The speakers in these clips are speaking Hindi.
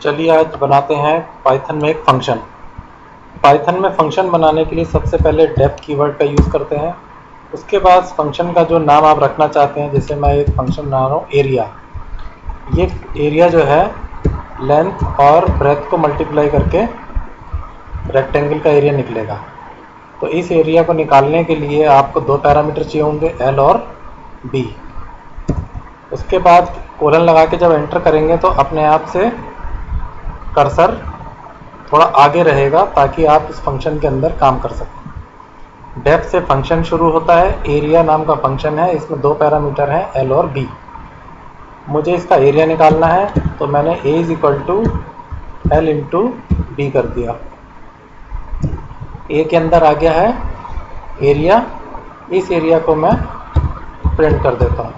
चलिए आज बनाते हैं पाइथन में एक फंक्शन। पाइथन में फंक्शन बनाने के लिए सबसे पहले डेफ कीवर्ड का यूज़ करते हैं। उसके बाद फंक्शन का जो नाम आप रखना चाहते हैं, जैसे मैं एक फंक्शन बना रहा हूँ एरिया। ये एरिया जो है लेंथ और ब्रेथ को मल्टीप्लाई करके रेक्टेंगल का एरिया निकलेगा। तो इस एरिया को निकालने के लिए आपको दो पैरामीटर चाहिए होंगे, एल और बी। उसके बाद कोलन लगा के जब एंटर करेंगे तो अपने आप से कर्सर थोड़ा आगे रहेगा ताकि आप इस फंक्शन के अंदर काम कर सकें। डेफ से फंक्शन शुरू होता है, एरिया नाम का फंक्शन है, इसमें दो पैरामीटर हैं एल और बी। मुझे इसका एरिया निकालना है तो मैंने a is equal to L into B कर दिया। a के अंदर आ गया है एरिया, इस एरिया को मैं प्रिंट कर देता हूँ,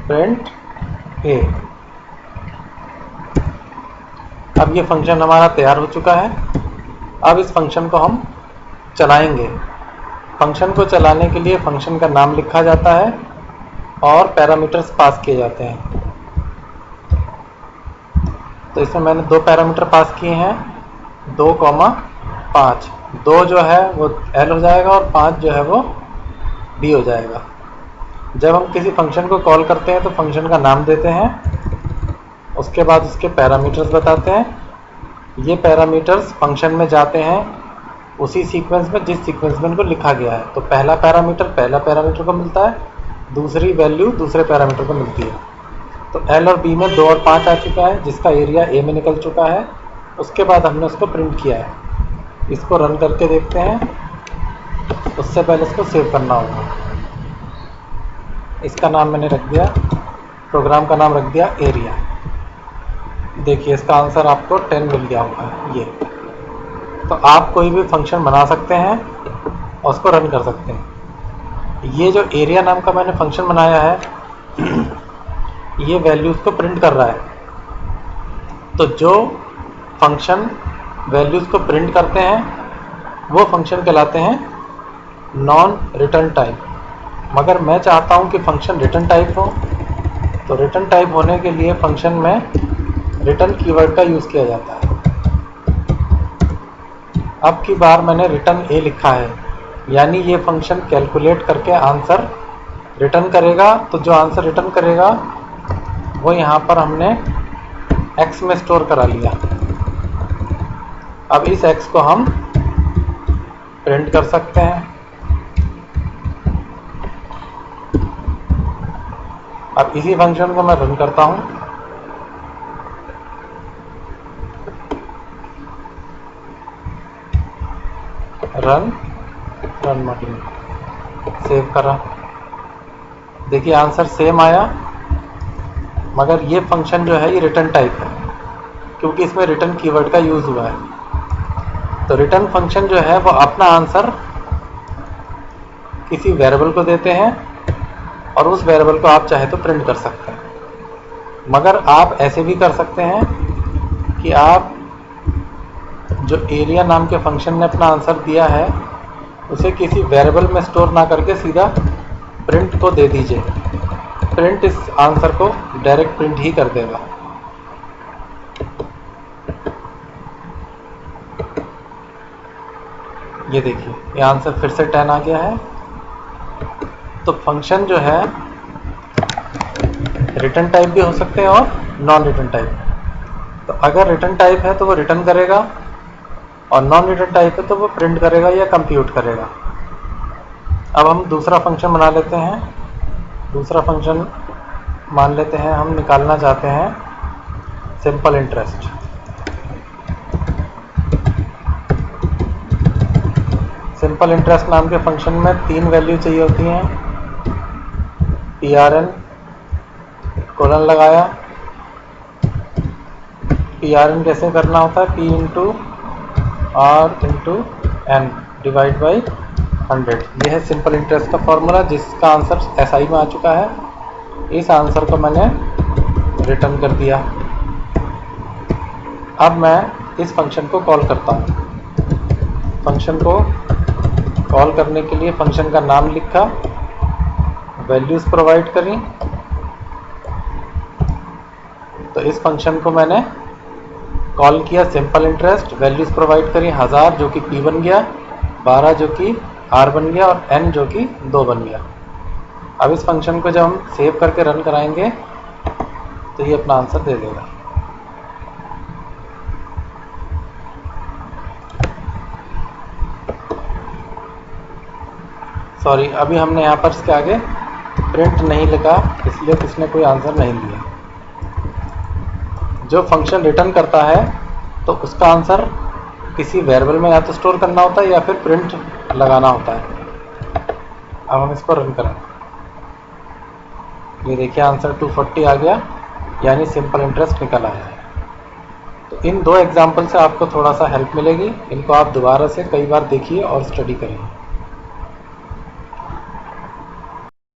प्रिंट a। अब ये फंक्शन हमारा तैयार हो चुका है। अब इस फंक्शन को हम चलाएंगे। फंक्शन को चलाने के लिए फंक्शन का नाम लिखा जाता है और पैरामीटर्स पास किए जाते हैं। तो इसमें मैंने दो पैरामीटर पास किए हैं, 2,5। 2 जो है वो एल हो जाएगा और 5 जो है वो बी हो जाएगा। जब हम किसी फंक्शन को कॉल करते हैं तो फंक्शन का नाम देते हैं, उसके बाद उसके पैरामीटर्स बताते हैं। ये पैरामीटर्स फंक्शन में जाते हैं उसी सीक्वेंस में जिस सीक्वेंस में इनको लिखा गया है। तो पहला पैरामीटर को मिलता है, दूसरी वैल्यू दूसरे पैरामीटर को मिलती है। तो एल और बी में 2 और 5 आ चुका है, जिसका एरिया ए में निकल चुका है। उसके बाद हमने उसको प्रिंट किया है। इसको रन करके देखते हैं। उससे पहले इसको सेव करना होगा। इसका नाम मैंने रख दिया, प्रोग्राम का नाम रख दिया एरिया। देखिए इसका आंसर आपको 10 मिल गया होगा ये। तो आप कोई भी फंक्शन बना सकते हैं और उसको रन कर सकते हैं। ये जो एरिया नाम का मैंने फंक्शन बनाया है ये वैल्यूज़ को प्रिंट कर रहा है। तो जो फंक्शन वैल्यूज़ को प्रिंट करते हैं वो फंक्शन कहलाते हैं नॉन रिटर्न टाइप। मगर मैं चाहता हूँ कि फंक्शन रिटर्न टाइप हो, तो रिटर्न टाइप होने के लिए फंक्शन में रिटर्न कीवर्ड का यूज़ किया जाता है। अब की बार मैंने रिटर्न ए लिखा है, यानी ये फंक्शन कैलकुलेट करके आंसर रिटर्न करेगा। तो जो आंसर रिटर्न करेगा वो यहाँ पर हमने x में स्टोर करा लिया। अब इस x को हम प्रिंट कर सकते हैं। अब इसी फंक्शन को मैं रन करता हूँ। रन मॉड्यूल सेव करा। देखिए आंसर सेम आया, मगर ये फंक्शन जो है ये रिटर्न टाइप है क्योंकि इसमें रिटर्न कीवर्ड का यूज़ हुआ है। तो रिटर्न फंक्शन जो है वो अपना आंसर किसी वेरिएबल को देते हैं और उस वेरिएबल को आप चाहे तो प्रिंट कर सकते हैं। मगर आप ऐसे भी कर सकते हैं कि आप जो एरिया नाम के फंक्शन ने अपना आंसर दिया है उसे किसी वेरिएबल में स्टोर ना करके सीधा प्रिंट को दे दीजिए। प्रिंट इस आंसर को डायरेक्ट प्रिंट ही कर देगा। ये देखिए ये आंसर फिर से 10 आ गया है। तो फंक्शन जो है रिटर्न टाइप भी हो सकते हैं और नॉन रिटर्न टाइप। तो अगर रिटर्न टाइप है तो वो रिटर्न करेगा और नॉन रिटर्न टाइप है तो वो प्रिंट करेगा या कंप्यूट करेगा। अब हम दूसरा फंक्शन बना लेते हैं। दूसरा फंक्शन मान लेते हैं हम निकालना चाहते हैं सिंपल इंटरेस्ट। सिंपल इंटरेस्ट नाम के फंक्शन में 3 वैल्यू चाहिए होती हैं। PRN कोलन लगाया। PRN कैसे करना होता है, P into R into N divide by 100। यह है सिंपल इंटरेस्ट का फॉर्मूला जिसका आंसर SI में आ चुका है। इस आंसर को मैंने रिटर्न कर दिया। अब मैं इस फंक्शन को कॉल करता हूँ। फंक्शन को कॉल करने के लिए फंक्शन का नाम लिखा, वैल्यूज़ प्रोवाइड करी। तो इस फंक्शन को मैंने कॉल किया सिंपल इंटरेस्ट, वैल्यूज़ प्रोवाइड करी 1000 जो कि P बन गया, 12 जो कि R बन गया और N जो कि 2 बन गया। अब इस फंक्शन को जब हम सेव करके रन कराएंगे तो ये अपना आंसर दे देगा। सॉरी, अभी हमने यहाँ पर इसके आगे प्रिंट नहीं लिखा, इसलिए किसने कोई आंसर नहीं दिया। जो फंक्शन रिटर्न करता है तो उसका आंसर किसी वेरिएबल में या तो स्टोर करना होता है या फिर प्रिंट लगाना होता है। अब हम इसको रन करें, ये देखिए आंसर 240 आ गया, यानी सिंपल इंटरेस्ट निकल आया है। तो इन दो एग्जाम्पल से आपको थोड़ा सा हेल्प मिलेगी, इनको आप दोबारा से कई बार देखिए और स्टडी करिए।